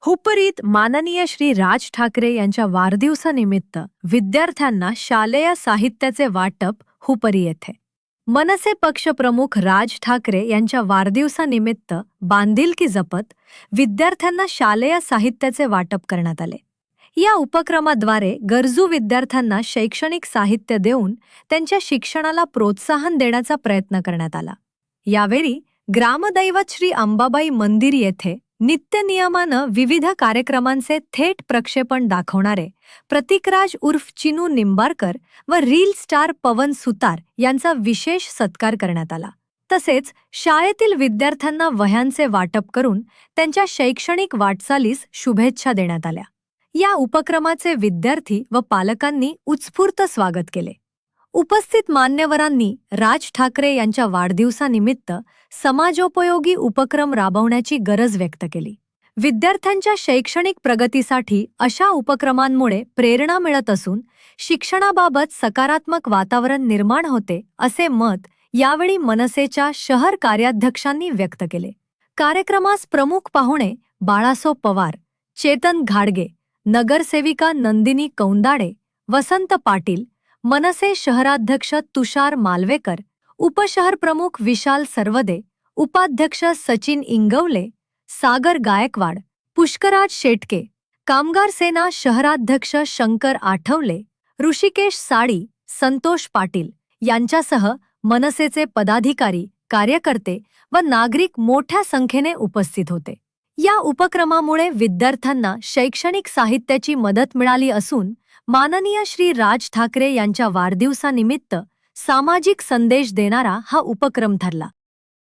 हुपरीत माननीय श्री राज ठाकरे यांच्या वाढदिवसानिमित्त विद्यार्थ्यांना शालेय साहित्याचे वाटप हुपरी येथे मनसे पक्षप्रमुख राज ठाकरे यांच्या वाढदिवसानिमित्त बांधिलकी जपत विद्यार्थ्यांना शालेय साहित्याचे वाटप करण्यात आले. या उपक्रमाद्वारे गरजू विद्यार्थ्यांना शैक्षणिक साहित्य देऊन त्यांच्या शिक्षणाला प्रोत्साहन देण्याचा प्रयत्न करण्यात आला. यावेळी ग्रामदैवत श्री अंबाबाई मंदिर येथे नित्यनियमानं विविध कार्यक्रमांचे थेट प्रक्षेपण दाखवणारे प्रतीकराज उर्फ चिनू निंबारकर व रील स्टार पवन सुतार यांचा विशेष सत्कार करण्यात आला. तसेच शाळेतील विद्यार्थ्यांना वह्यांचे वाटप करून त्यांच्या शैक्षणिक वाटचालीस शुभेच्छा देण्यात आल्या. या उपक्रमाचे विद्यार्थी व पालकांनी उत्स्फूर्त स्वागत केले. उपस्थित मान्यवरांनी राज ठाकरे यांच्या वाढदिवसानिमित्त समाजोपयोगी उपक्रम राबवण्याची गरज व्यक्त केली. विद्यार्थ्यांच्या शैक्षणिक प्रगतीसाठी अशा उपक्रमांमुळे प्रेरणा मिळत असून शिक्षणाबाबत सकारात्मक वातावरण निर्माण होते, असे मत यावेळी मनसेच्या शहर कार्याध्यक्षांनी व्यक्त केले. कार्यक्रमास प्रमुख पाहुणे बाळासो पवार, चेतन घाडगे, नगरसेविका नंदिनी कौंदाडे, वसंत पाटील, मनसे शहराध्यक्ष तुषार मालवेकर, उपशहर प्रमुख विशाल सरवदे, उपाध्यक्ष सचिन इंगवले, सागर गायकवाड, पुष्कराज शेटके, कामगार सेना शहराध्यक्ष शंकर आठवले, ऋषिकेश साडी, संतोष पाटील यांच्यासह मनसेचे पदाधिकारी, कार्यकर्ते व नागरिक मोठ्या संख्येने उपस्थित होते. या उपक्रमामुळे विद्यार्थ्यांना शैक्षणिक साहित्याची मदत मिळाली असून माननीय श्री राज ठाकरे यांच्या वाढदिवसानिमित्त सामाजिक संदेश देणारा हा उपक्रम ठरला.